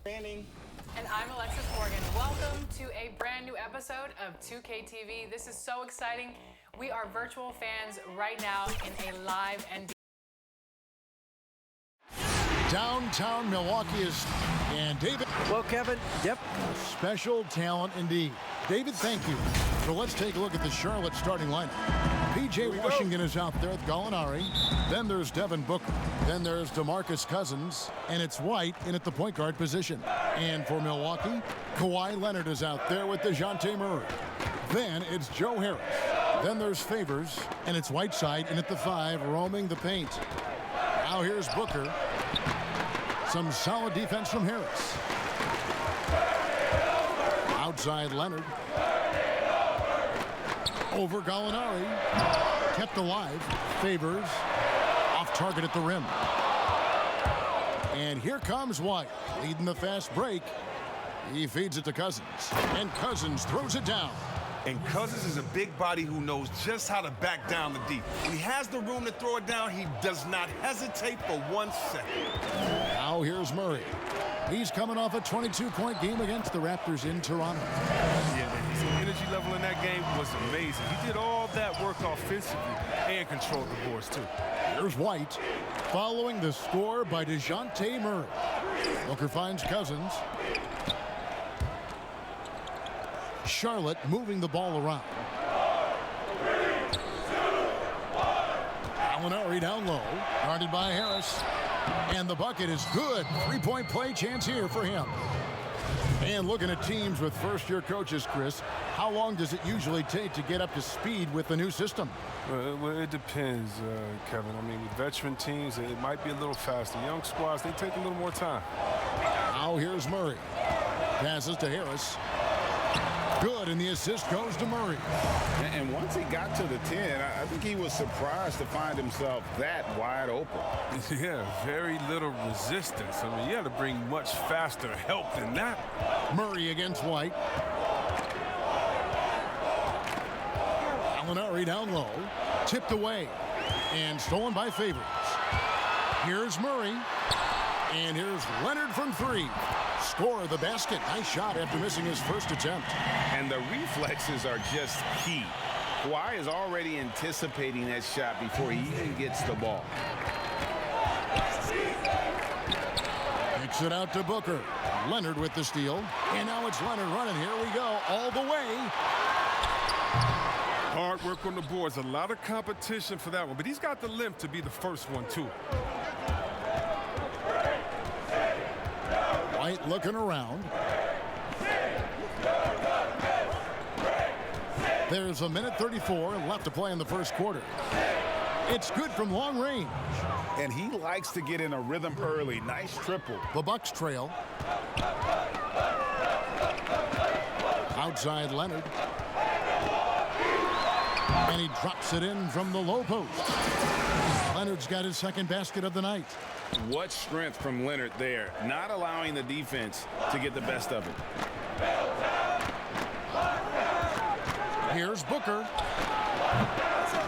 And I'm Alexis Morgan. Welcome to a brand new episode of 2K TV. This is so exciting. We are virtual fans right now in a live NBA. Downtown Milwaukee is, and David. Well, Kevin, yep. Special talent indeed. David, thank you. So let's take a look at the Charlotte starting lineup. P.J. Washington is out there with Gallinari. Then there's Devin Booker. Then there's DeMarcus Cousins. And it's White in at the point guard position. And for Milwaukee, Kawhi Leonard is out there with DeJounte Murray. Then it's Joe Harris. Then there's Favors. And it's Whiteside in at the 5, roaming the paint. Now here's Booker. Some solid defense from Harris. Outside Leonard. Over Gallinari. Kept alive. Favors. Off target at the rim. And here comes White. Leading the fast break. He feeds it to Cousins. And Cousins throws it down. And Cousins is a big body who knows just how to back down the deep. When he has the room to throw it down, he does not hesitate for 1 second. Now here's Murray. He's coming off a 22-point game against the Raptors in Toronto. Yeah, his energy level in that game was amazing. He did all that work offensively and controlled the boards, too. Here's White, following the score by DeJounte Murray. Booker finds Cousins. Charlotte moving the ball around. Gallinari down low, guarded by Harris. And the bucket is good. 3-point play chance here for him. And looking at teams with first-year coaches, Chris, how long does it usually take to get up to speed with the new system? Well, it depends, Kevin. I mean, with veteran teams, it might be a little faster. Young squads, they take a little more time. Now here's Murray. Passes to Harris. Good, and the assist goes to Murray. And once he got to the 10, I think he was surprised to find himself that wide open. Yeah, very little resistance. I mean, you had to bring much faster help than that. Murray against White. Gallinari down low. Tipped away. And stolen by Favors. Here's Murray. And here's Leonard from 3. Score the basket. Nice shot after missing his first attempt. And the reflexes are just key. Kawhi is already anticipating that shot before he even gets the ball. Kicks it out to Booker. Leonard with the steal. And now it's Leonard running. Here we go. All the way. Hard work on the boards. A lot of competition for that one. But he's got the limp to be the first one, too. White looking around. There's a minute 34 left to play in the first quarter. It's good from long range. And he likes to get in a rhythm early. Nice triple. The Bucks trail. Outside Leonard. And he drops it in from the low post. Leonard's got his second basket of the night. What strength from Leonard there, not allowing the defense to get the best of it. Here's Booker.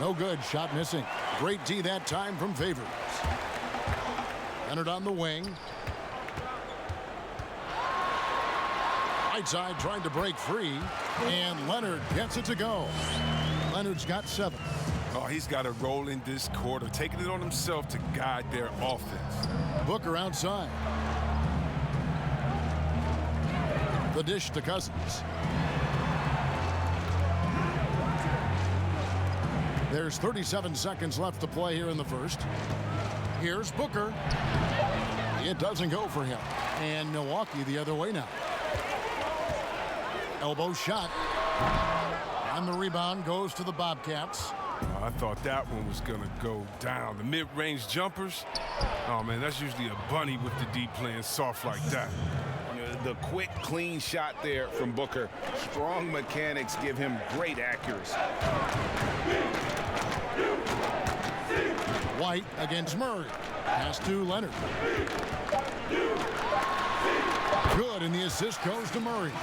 No good, shot missing. Great D that time from Favors. Leonard on the wing. Whiteside trying to break free, and Leonard gets it to go. Leonard's got 7. Oh, he's got to roll in this quarter, taking it on himself to guide their offense. Booker outside. The dish to Cousins. There's 37 seconds left to play here in the first. Here's Booker. It doesn't go for him. And Milwaukee the other way now. Elbow shot. And the rebound goes to the Bobcats. Oh, I thought that one was going to go down. The mid-range jumpers, oh, man, that's usually a bunny with the deep playing soft like that. The quick, clean shot there from Booker. Strong mechanics give him great accuracy. White against Murray. Pass to Leonard. Good, and the assist goes to Murray.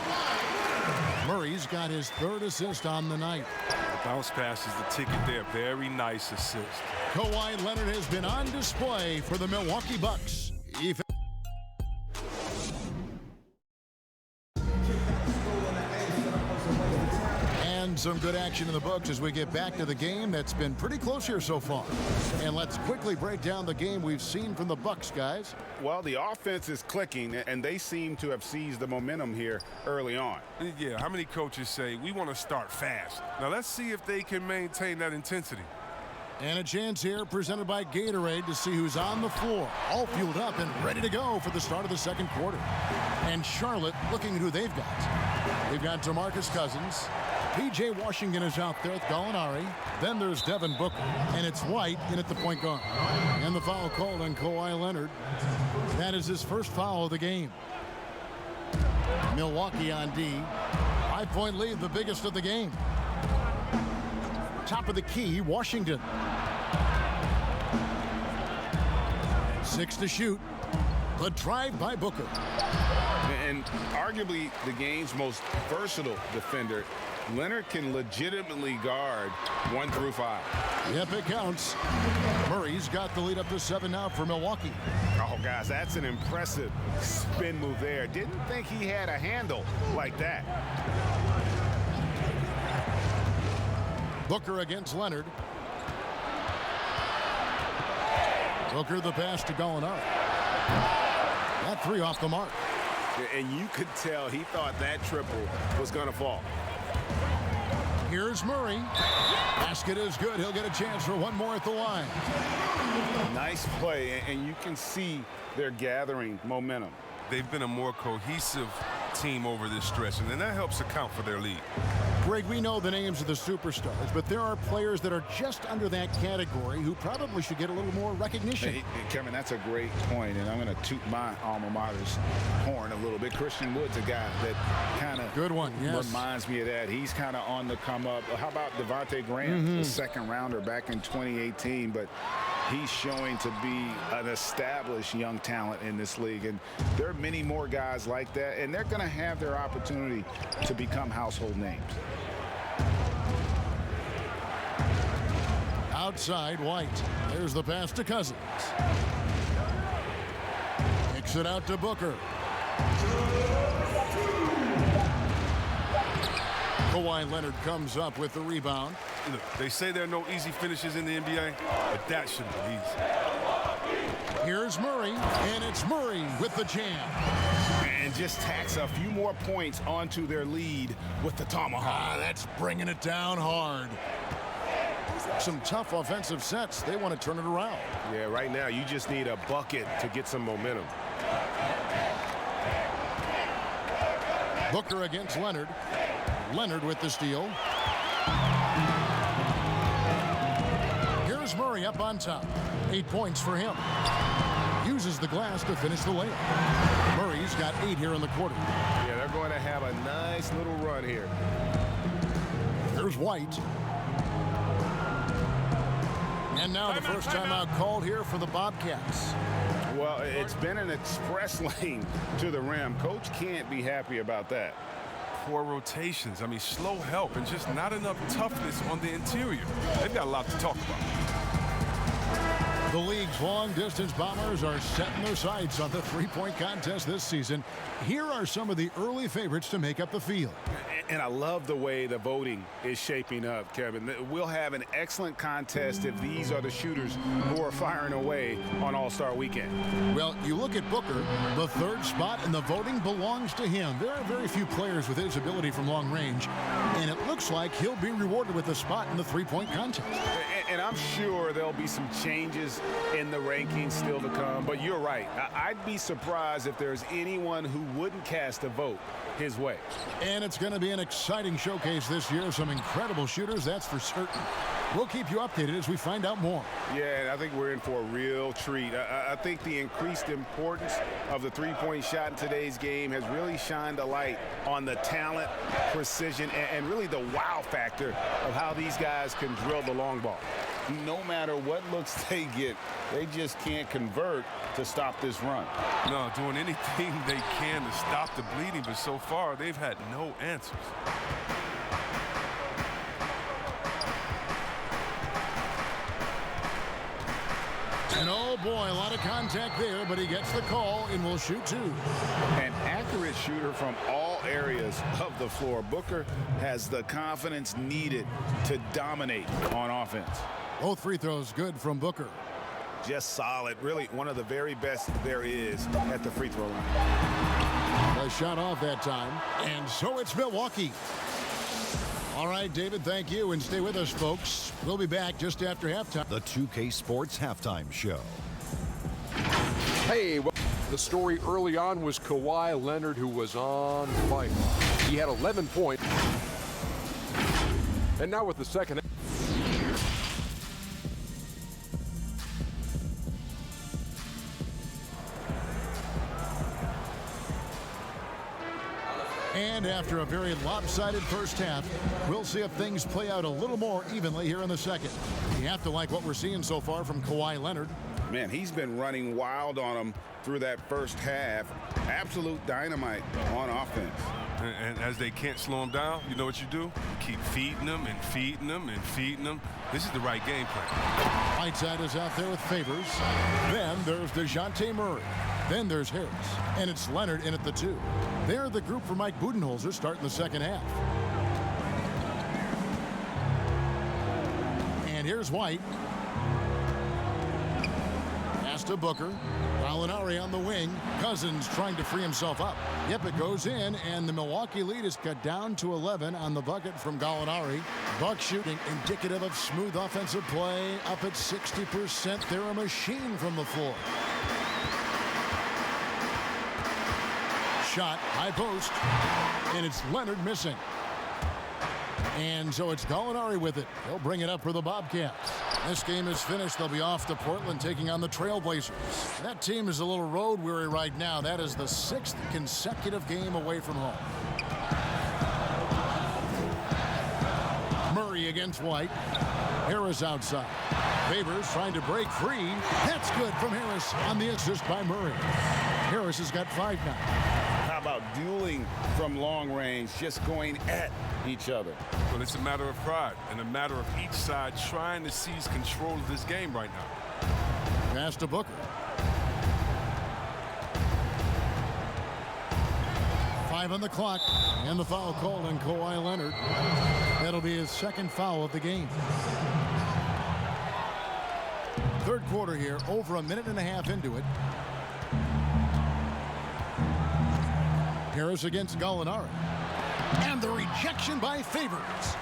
Murray's got his 3rd assist on the night. The bounce pass is the ticket there. Very nice assist. Kawhi Leonard has been on display for the Milwaukee Bucks. And some good action in the books as we get back to the game that's been pretty close here so far. And let's quickly break down the game we've seen from the Bucks, guys. Well, the offense is clicking, and they seem to have seized the momentum here early on. Yeah, how many coaches say we want to start fast? Now let's see if they can maintain that intensity. And a chance here presented by Gatorade to see who's on the floor, all fueled up and ready to go for the start of the second quarter. And Charlotte looking at who they've got. They've got DeMarcus Cousins. P.J. Washington is out there with Gallinari. Then there's Devin Booker. And it's White in at the point guard. And the foul called on Kawhi Leonard. That is his first foul of the game. Milwaukee on D. 5-point lead, the biggest of the game. Top of the key, Washington. 6 to shoot. The drive by Booker. And arguably the game's most versatile defender, Leonard can legitimately guard 1 through 5. Yep, it counts. Murray's got the lead up to 7 now for Milwaukee. Oh, guys, that's an impressive spin move there. Didn't think he had a handle like that. Booker against Leonard. Booker the pass to Gallinari. That 3 off the mark. And you could tell he thought that triple was going to fall. Here's Murray. Basket is good. He'll get a chance for one more at the line. Nice play, and you can see they're gathering momentum. They've been a more cohesive team over this stretch, and then that helps account for their lead. Greg, we know the names of the superstars, but there are players that are just under that category who probably should get a little more recognition. Hey, Kevin, that's a great point, and I'm going to toot my alma mater's horn a little bit. Christian Wood's a guy that kind of good one, yes, reminds me of that. He's kind of on the come up. How about Devontae Graham, the second rounder back in 2018, but he's showing to be an established young talent in this league, and there are many more guys like that, and they're going to have their opportunity to become household names. Outside, White. There's the pass to Cousins. Kicks it out to Booker. Kawhi Leonard comes up with the rebound. Look, they say there are no easy finishes in the NBA, but that shouldn't be easy. Here's Murray, and it's Murray with the jam. And just tacks a few more points onto their lead with the tomahawk. That's bringing it down hard. Some tough offensive sets. They want to turn it around. Yeah, right now you just need a bucket to get some momentum. Booker against Leonard. Leonard with the steal. Here's Murray up on top. 8 points for him. Uses the glass to finish the layup. Murray's got 8 here in the quarter. Yeah, they're going to have a nice little run here. Here's White. And now the first timeout called here for the Bobcats. Well, it's been an express lane to the rim. Coach can't be happy about that. Poor rotations. I mean, slow help and just not enough toughness on the interior. They've got a lot to talk about. The league's long-distance bombers are setting their sights on the three-point contest this season. Here are some of the early favorites to make up the field. And I love the way the voting is shaping up, Kevin. We'll have an excellent contest if these are the shooters who are firing away on All-Star Weekend. Well, you look at Booker, the 3rd spot, and the voting belongs to him. There are very few players with his ability from long range, and it looks like he'll be rewarded with a spot in the three-point contest. And I'm sure there'll be some changes in the rankings still to come, but you're right. I'd be surprised if there's anyone who wouldn't cast a vote his way. And it's going to be an exciting showcase this year. Some incredible shooters, that's for certain. We'll keep you updated as we find out more. Yeah, I think we're in for a real treat. I think the increased importance of the three-point shot in today's game has really shined a light on the talent, precision, and really the wow factor of how these guys can drill the long ball. No matter what looks they get, they just can't convert to stop this run. No, doing anything they can to stop the bleeding, but so far they've had no answers. And oh boy, a lot of contact there, but he gets the call and will shoot 2. An accurate shooter from all areas of the floor. Booker has the confidence needed to dominate on offense. Both free throws good from Booker. Just solid. Really one of the very best there is at the free throw line. A shot off that time. And so it's Milwaukee. All right, David, thank you. And stay with us, folks. We'll be back just after halftime. The 2K Sports Halftime Show. Hey, well, the story early on was Kawhi Leonard, who was on fire. He had 11 points. And now with the second. And after a very lopsided first half, we'll see if things play out a little more evenly here in the second. You have to like what we're seeing so far from Kawhi Leonard. Man, he's been running wild on them through that first half. Absolute dynamite on offense. And as they can't slow him down, you know what you do? You keep feeding them and feeding them and feeding them. This is the right game plan. Whiteside is out there with Favors. Then there's DeJounte Murray. Then there's Harris. And it's Leonard in at the 2. They're the group for Mike Budenholzer starting the second half. And here's White. Pass to Booker. Gallinari on the wing. Cousins trying to free himself up. Yep, it goes in, and the Milwaukee lead is cut down to 11 on the bucket from Gallinari. Buck shooting indicative of smooth offensive play. Up at 60%. They're a machine from the floor. Shot, high post, and it's Leonard missing. And so it's Gallinari with it. He'll bring it up for the Bobcats. This game is finished. They'll be off to Portland taking on the Trailblazers. That team is a little road weary right now. That is the 6th consecutive game away from home. Murray against White. Harris outside. Favors trying to break free. That's good from Harris on the assist by Murray. Harris has got 5 now. How about dueling from long range, just going at each other? Well, it's a matter of pride and a matter of each side trying to seize control of this game right now. Pass to Booker. 5 on the clock, and the foul called on Kawhi Leonard. That'll be his second foul of the game. Third quarter here, over a minute and a half into it. Harris against Gallinari. And the rejection by Favors.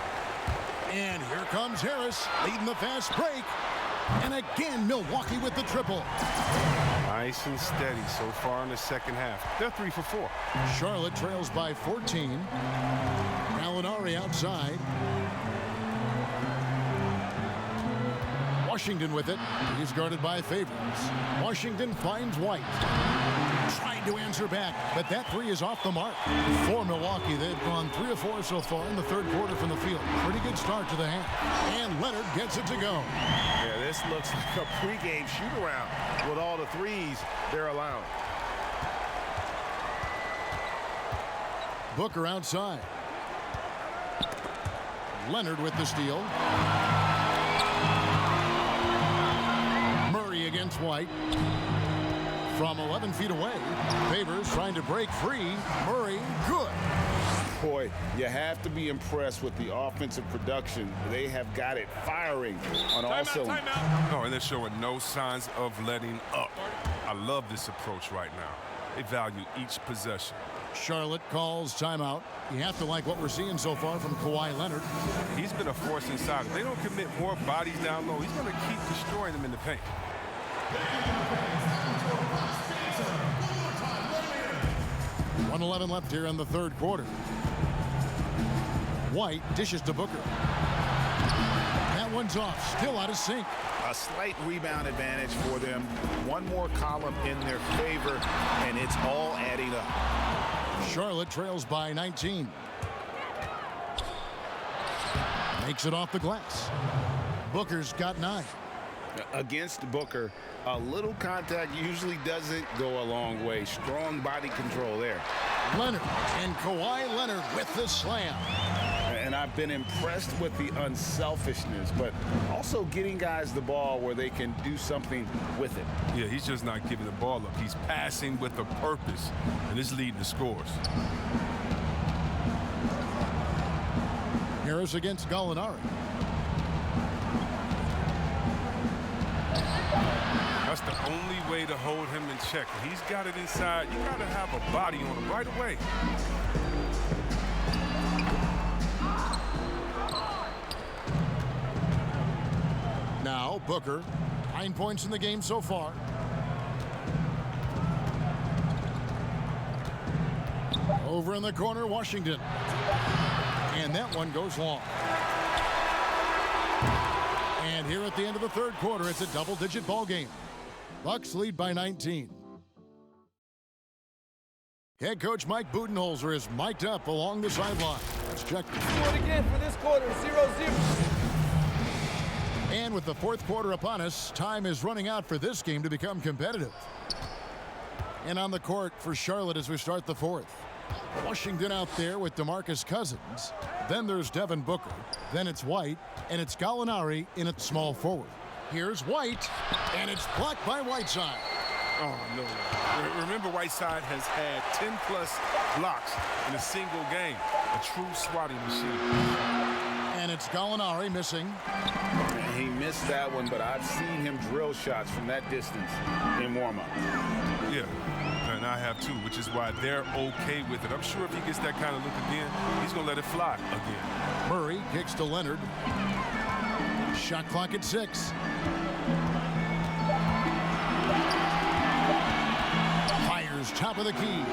And here comes Harris leading the fast break. And again, Milwaukee with the triple. Nice and steady so far in the second half. They're 3 for 4. Charlotte trails by 14. Gallinari outside. Washington with it. He's guarded by Favors. Washington finds White. Trying to answer back, but that 3 is off the mark. For Milwaukee, they've gone 3 of 4 so far in the third quarter from the field. Pretty good start to the half. And Leonard gets it to go. Yeah, this looks like a pregame shoot-around with all the threes they're allowing. Booker outside. Leonard with the steal. Murray against White. From 11 feet away. Favors trying to break free. Murray, good. Boy, you have to be impressed with the offensive production. They have got it firing on all cylinders. No, and they're showing no signs of letting up. I love this approach right now. They value each possession. Charlotte calls timeout. You have to like what we're seeing so far from Kawhi Leonard. He's been a force inside. If they don't commit more bodies down low, he's going to keep destroying them in the paint. 1:11 left here in the third quarter. White dishes to Booker. That one's off, still out of sync. A slight rebound advantage for them. One more column in their favor, and it's all adding up. Charlotte trails by 19. Makes it off the glass. Booker's got 9. Against Booker, a little contact usually doesn't go a long way. Strong body control there. Leonard and Kawhi Leonard with the slam. And I've been impressed with the unselfishness, but also getting guys the ball where they can do something with it. Yeah, he's just not giving the ball up. He's passing with a purpose, and it's leading to scores. Harris against Gallinari. That's the only way to hold him in check. When he's got it inside, you got to have a body on him right away. Now Booker, 9 points in the game so far. Over in the corner, Washington. And that one goes long. And here at the end of the third quarter, it's a double-digit ball game. Bucks lead by 19. Head coach Mike Budenholzer is mic'd up along the sideline. Let's check. Scored again for this quarter, 0-0. And with the fourth quarter upon us, time is running out for this game to become competitive. And on the court for Charlotte as we start the fourth. Washington out there with DeMarcus Cousins. Then there's Devin Booker. Then it's White. And it's Gallinari in at small forward. Here's White. And it's blocked by Whiteside. Oh, no. Remember, Whiteside has had 10-plus blocks in a single game. A true swatting machine. And it's Gallinari missing. He missed that one, but I've seen him drill shots from that distance in warm-up. Yeah, and I have too, which is why they're okay with it. I'm sure if he gets that kind of look again, he's going to let it fly again. Murray kicks to Leonard. Shot clock at 6. Fires top of the key.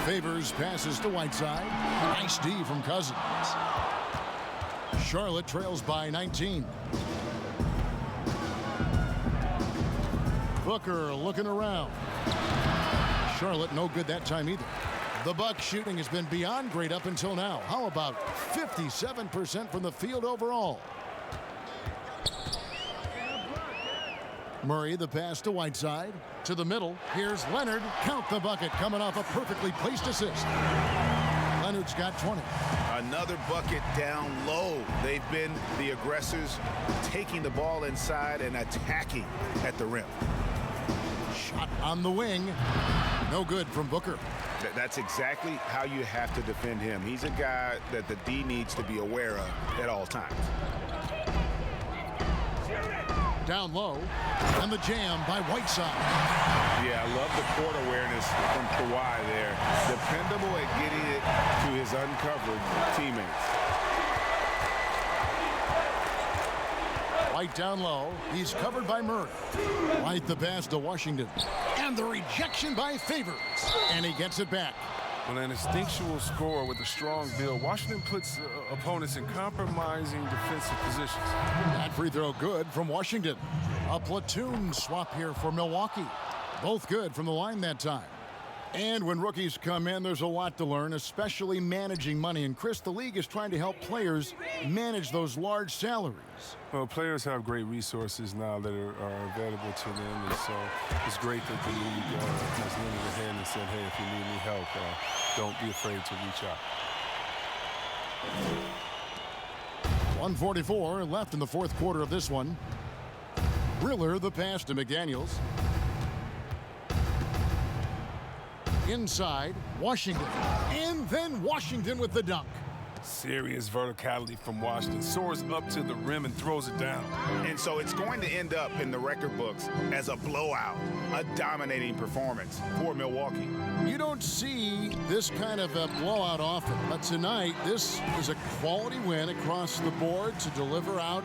Favors passes to Whiteside. Nice D from Cousins. Charlotte trails by 19. Booker looking around. Charlotte no good that time either. The Bucks shooting has been beyond great up until now. How about 57% from the field overall? Murray the pass to Whiteside. To the middle. Here's Leonard. Count the bucket coming off a perfectly placed assist. Leonard's got 20. Another bucket down low. They've been the aggressors, taking the ball inside and attacking at the rim. Shot on the wing. No good from Booker. That's exactly how you have to defend him. He's a guy that the D needs to be aware of at all times. Down low. And the jam by Whiteside. Yeah, I love the court awareness from Kawhi there. Dependable at getting it to his uncovered teammates. White down low. He's covered by Murray. White the pass to Washington. And the rejection by Favors. And he gets it back. Well, an instinctual scorer with a strong build, Washington puts opponents in compromising defensive positions. That free throw good from Washington. A platoon swap here for Milwaukee. Both good from the line that time. And when rookies come in, there's a lot to learn, especially managing money. And Chris, the league is trying to help players manage those large salaries. Well, players have great resources now that are available to them, and so it's great that the league has lended a hand and said, hey, if you need any help, don't be afraid to reach out. 1:44 left in the fourth quarter of this one. Riller the pass to McDaniels. Inside, Washington. And then Washington with the dunk. Serious verticality from Washington. Soars up to the rim and throws it down. And so it's going to end up in the record books as a blowout, a dominating performance for Milwaukee. You don't see this kind of a blowout often, but tonight this is a quality win across the board to deliver out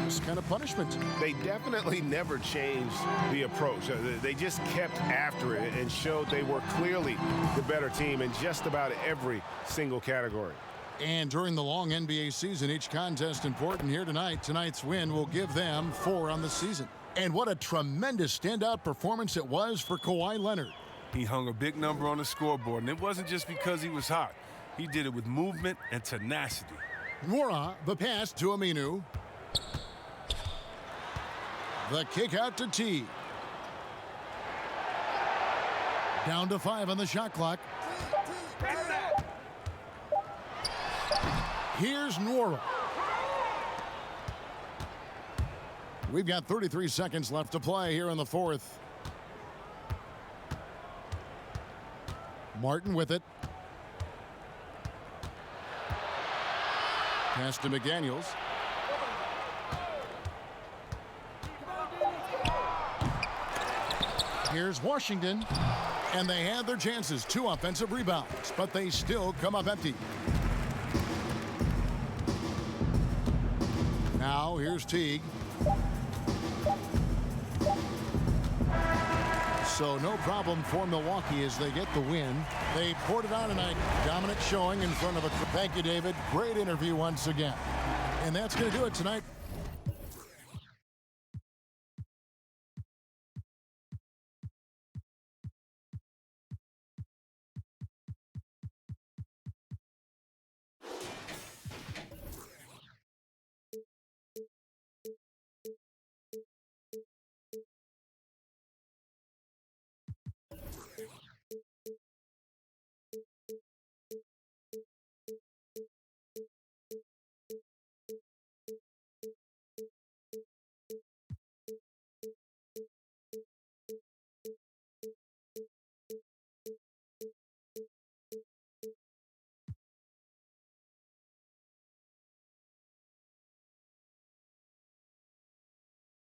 this kind of punishment. They definitely never changed the approach. They just kept after it and showed they were clearly the better team in just about every single category. And during the long NBA season, each contest important here tonight. Tonight's win will give them 4 on the season. And what a tremendous standout performance it was for Kawhi Leonard. He hung a big number on the scoreboard, and it wasn't just because he was hot. He did it with movement and tenacity. Nwora, the pass to Aminu. The kick out to T. Down to 5 on the shot clock. Here's Nwora. We've got 33 seconds left to play here in the fourth. Martin with it. Pass to McDaniels. Here's Washington. And they had their chances. 2 offensive rebounds, but they still come up empty. Now here's Teague. So no problem for Milwaukee as they get the win. They poured it on tonight. Dominant showing in front of a... Thank you, David. Great interview once again. And that's going to do it tonight.